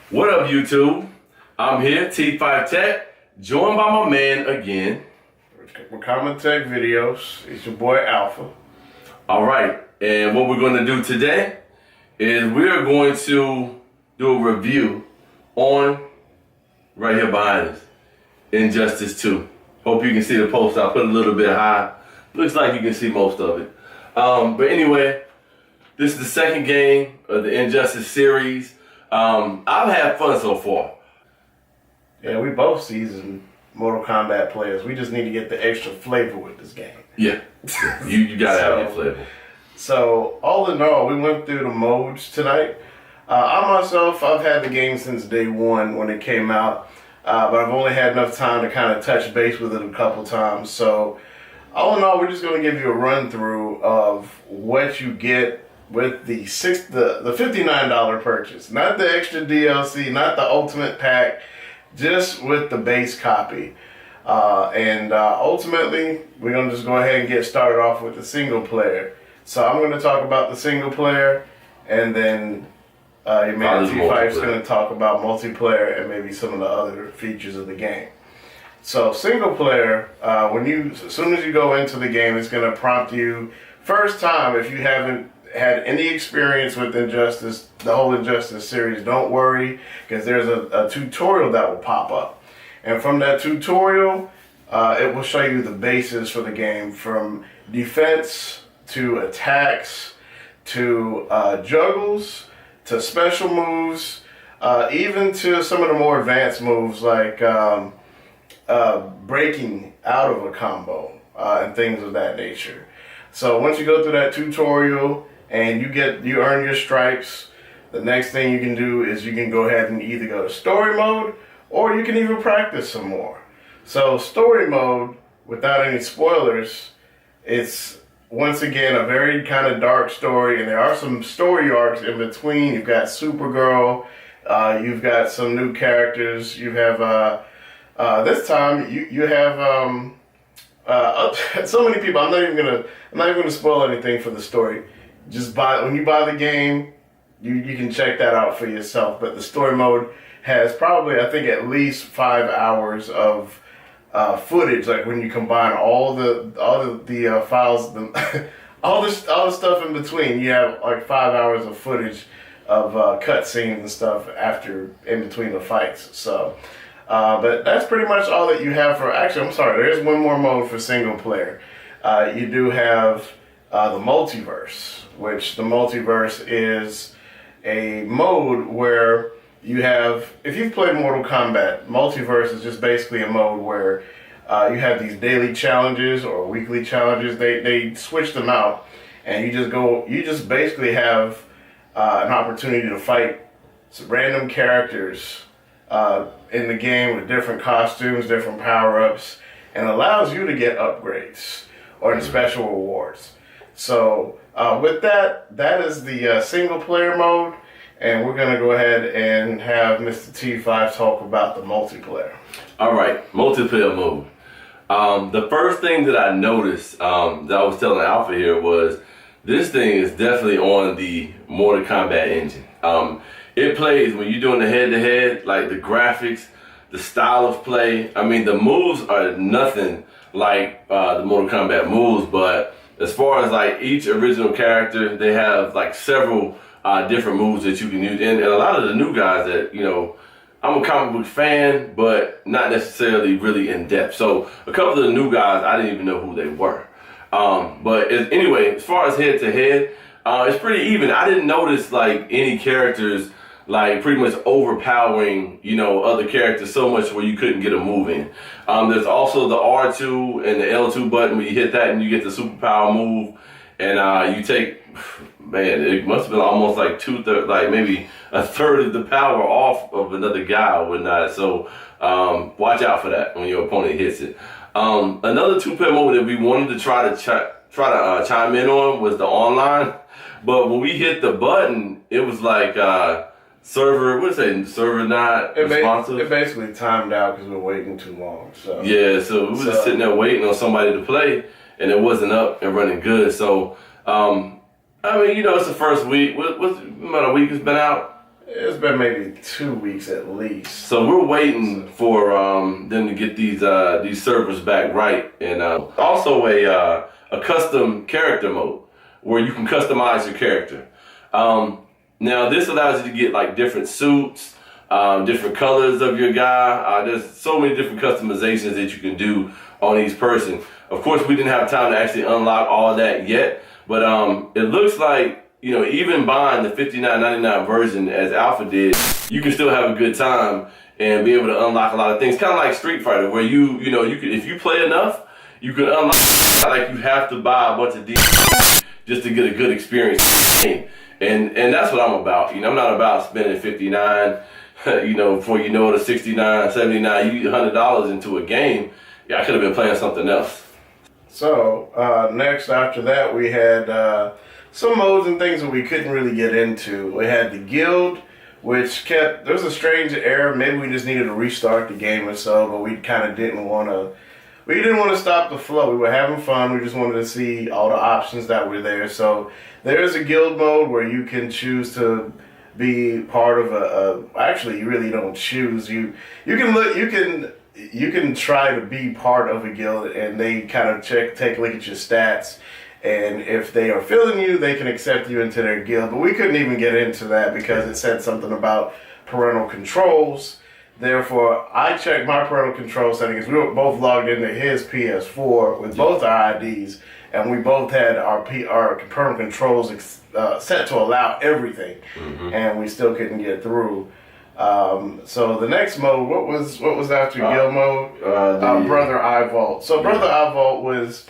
What up, YouTube? I'm here, T5 Tech, joined by my man again. We're Common Tech Videos. It's your boy Alpha. All right, and what we're going to do today is we're going to do a review on, right here behind us, Injustice 2. Hope you can see the post. I'll put it a little bit high. Looks like you can see most of it. But anyway, this is the second game of the Injustice series. I've had fun so far. Yeah, we both seasoned Mortal Kombat players. We just need to get the extra flavor with this game. Yeah, you gotta have that flavor. So, all in all, we went through the modes tonight. I myself, I've had the game since day one when it came out, but I've only had enough time to kind of touch base with it a couple times. So, all in all, we're just going to give you a run through of what you get with the $59 purchase. Not the extra DLC, not the ultimate pack, just with the base copy. Ultimately, we're going to just go ahead and get started off with the single player. So I'm going to talk about the single player, and then your man T5 is going to talk about multiplayer and maybe some of the other features of the game. So single player, as soon as you go into the game, it's going to prompt you, first time, if you haven't had any experience with Injustice, the whole Injustice series, don't worry, because there's a tutorial that will pop up. And from that tutorial, it will show you the basis for the game, from defense to attacks to juggles to special moves, even to some of the more advanced moves like breaking out of a combo and things of that nature. So once you go through that tutorial and you earn your stripes, the next thing you can do is you can go ahead and either go to story mode or you can even practice some more. So story mode, without any spoilers, it's once again a very kind of dark story, and there are some story arcs in between. You've got Supergirl, you've got some new characters, you have this time you have so many people. I'm not even gonna spoil anything for the story. Just when you buy the game, you can check that out for yourself. But the story mode has probably, I think, at least 5 hours of footage. Like when you combine all the files, all the stuff in between, you have like 5 hours of footage of cutscenes and stuff in between the fights. So. But that's pretty much all that you have for, actually, I'm sorry, there is one more mode for single player. You do have the multiverse, which the multiverse is a mode where you have, if you've played Mortal Kombat, multiverse is just basically a mode where you have these daily challenges or weekly challenges. They switch them out, and you just basically have an opportunity to fight some random characters in the game with different costumes, different power-ups, and allows you to get upgrades or special rewards. So with that is the single-player mode, and we're going to go ahead and have Mr. T5 talk about the multiplayer. All right, multiplayer mode. The first thing that I noticed that I was telling Alpha here was this thing is definitely on the Mortal Kombat engine. It plays when you're doing the head-to-head, like the graphics, the style of play. I mean, the moves are nothing like the Mortal Kombat moves, but as far as like each original character, they have like several different moves that you can use. And a lot of the new guys that, I'm a comic book fan, but not necessarily really in depth. So a couple of the new guys, I didn't even know who they were. Anyway, as far as head-to-head, it's pretty even. I didn't notice like any characters like pretty much overpowering, other characters so much where you couldn't get a move in. There's also the R2 and the L2 button where you hit that and you get the superpower move, and you take, man, it must have been almost like maybe a third of the power off of another guy or whatnot. So watch out for that when your opponent hits it. Another two-player mode that we wanted to try to chime in on was the online, but when we hit the button, it was like server not responsive. It basically timed out because we were waiting too long. So yeah, so we were just sitting there waiting on somebody to play, and it wasn't up and running good. So it's the first week. What's about a week it's been out? It's been maybe 2 weeks at least. So we're waiting for them to get these servers back right, and also a custom character mode where you can customize your character. Now this allows you to get like different suits, different colors of your guy. There's so many different customizations that you can do on each person. Of course, we didn't have time to actually unlock all that yet, but it looks like, you know, even buying the $59.99 version as Alpha did, you can still have a good time and be able to unlock a lot of things. Kind of like Street Fighter, where you can, if you play enough, you can unlock. Like you have to buy a bunch of DLCs just to get a good experience. And that's what I'm about. You know, I'm not about spending $59, you know, before you know it, $69, $79, $100 into a game. Yeah, I could have been playing something else. So next after that, we had some modes and things that we couldn't really get into. We had the guild, which there was a strange error. Maybe we just needed to restart the game or so, but we kind of didn't want to stop the flow. We were having fun. We just wanted to see all the options that were there. So there is a guild mode where you can choose to be part of actually, you really don't choose. You can try to be part of a guild, and they kind of take a look at your stats. And if they are feeling you, they can accept you into their guild. But we couldn't even get into that because it said something about parental controls. Therefore, I checked my parental control settings. We were both logged into his PS4 with both our IDs, and we both had our parental controls set to allow everything, and we still couldn't get through. So the next mode, what was after guild mode? Brother I Vault. So Brother I Vault was,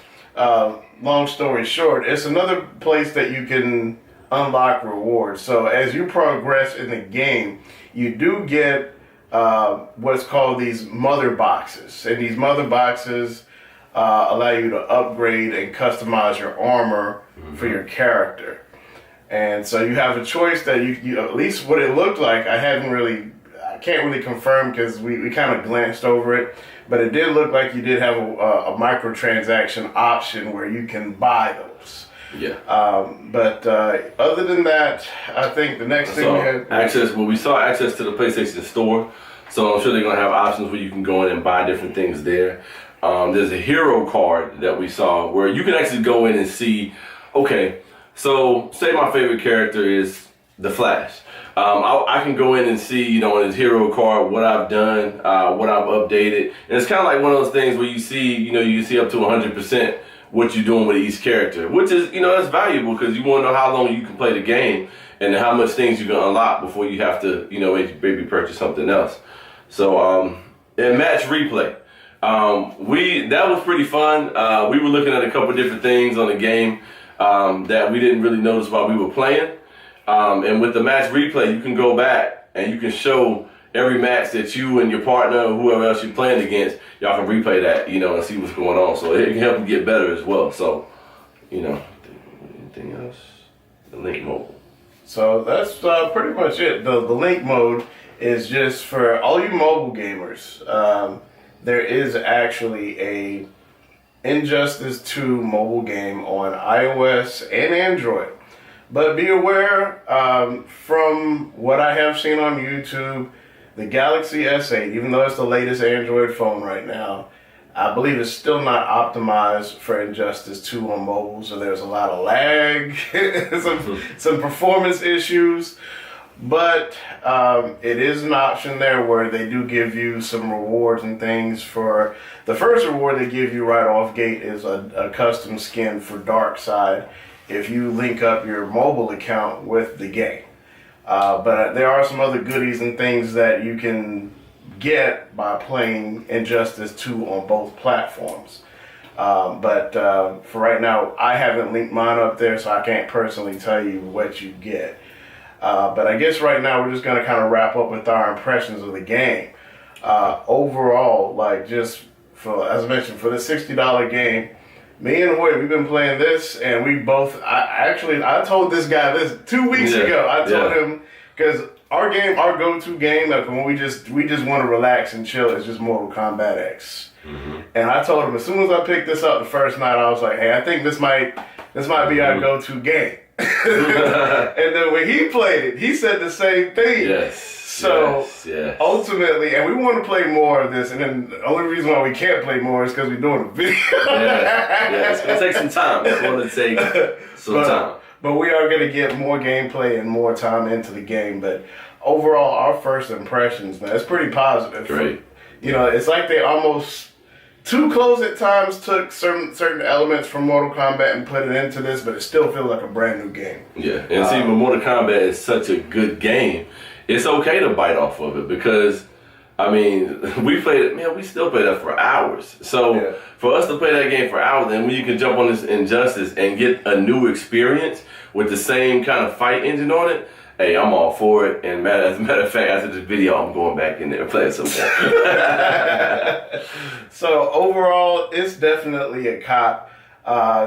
long story short, it's another place that you can unlock rewards. So as you progress in the game, you do get what's called these mother boxes, and these mother boxes allow you to upgrade and customize your armor for your character. And so you have a choice that you at least what it looked like. I can't really confirm because we kind of glanced over it, but it did look like you did have a microtransaction option where you can buy those. Yeah. But other than that, I think the next thing we had access. Well, we saw access to the PlayStation Store, so I'm sure they're gonna have options where you can go in and buy different things there. There's a hero card that we saw where you can actually go in and see. Okay, so say my favorite character is the Flash. I can go in and see, you know, on his hero card what I've done, what I've updated, and it's kind of like one of those things where you see, you know, you see up to 100% what you're doing with each character, which is, you know, that's valuable because you want to know how long you can play the game and how much things you can unlock before you have to, you know, maybe purchase something else. So, and match replay. That was pretty fun. We were looking at a couple different things on the game that we didn't really notice while we were playing. And with the match replay, you can go back and you can show every match that you and your partner or whoever else you're playing against, y'all can replay that, you know, and see what's going on. So it can help you get better as well. So, you know, anything else? The link mode. So that's pretty much it. The link mode is just for all you mobile gamers. There is actually a Injustice 2 mobile game on iOS and Android. But be aware, from what I have seen on YouTube, the Galaxy S8, even though it's the latest Android phone right now, I believe it's still not optimized for Injustice 2 on mobile, so there's a lot of lag, some performance issues, but it is an option there where they do give you some rewards and things. For the first reward they give you right off gate is a custom skin for Darkseid if you link up your mobile account with the game. But there are some other goodies and things that you can get by playing Injustice 2 on both platforms. But for right now, I haven't linked mine up there, so I can't personally tell you what you get. But I guess right now we're just going to kind of wrap up with our impressions of the game. Overall, like just for, as I mentioned, for the $60 game, me and Hoyt, we've been playing this, and we both, I told this guy this 2 weeks ago. I told him, because our go-to game, like when we just want to relax and chill, is just Mortal Kombat X. Mm-hmm. And I told him, as soon as I picked this up the first night, I was like, hey, I think this might be our go-to game. And then when he played it, he said the same thing. Yes. So yes. ultimately, and we want to play more of this, and then the only reason why we can't play more is because we're doing a video. Yeah, it's going to take some time. It's going to take some time. But we are going to get more gameplay and more time into the game. But overall, our first impressions, man, it's pretty positive. Great. You know, it's like they almost too close at times took certain elements from Mortal Kombat and put it into this, but it still feels like a brand new game. Yeah, and see, when Mortal Kombat is such a good game, it's okay to bite off of it because, I mean, we played it, man, we still play that for hours. So for us to play that game for hours, and when you can jump on this Injustice and get a new experience with the same kind of fight engine on it, hey, I'm all for it. And as a matter of fact, after this video, I'm going back in there and playing some more. So overall, it's definitely a cop.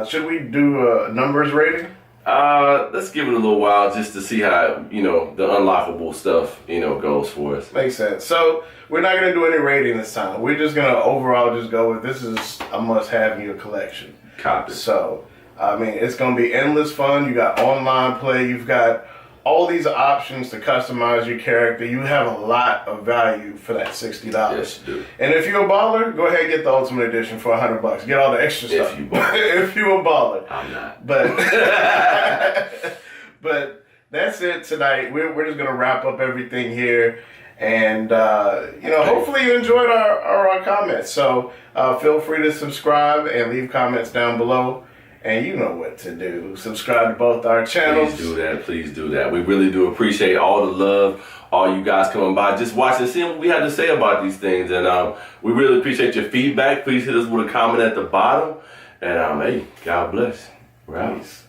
Should we do a numbers rating? Let's give it a little while just to see how, you know, the unlockable stuff, you know, goes for us. Makes sense. So we're not going to do any rating this time. We're just going to overall just go with this is a must-have in your collection. Copy. So, I mean, it's going to be endless fun. You got online play. You've got all these options to customize your character. You have a lot of value for that $60. Yes, you do. And if you're a baller, go ahead and get the Ultimate Edition for $100. Get all the extra stuff. If you're a baller. I'm not. But but that's it tonight. We're just gonna wrap up everything here, and you know, hopefully you enjoyed our comments. So feel free to subscribe and leave comments down below. And you know what to do. Subscribe to both our channels. Please do that. Please do that. We really do appreciate all the love, all you guys coming by, just watching, seeing what we had to say about these things. And we really appreciate your feedback. Please hit us with a comment at the bottom. And hey, God bless. We're out. Peace.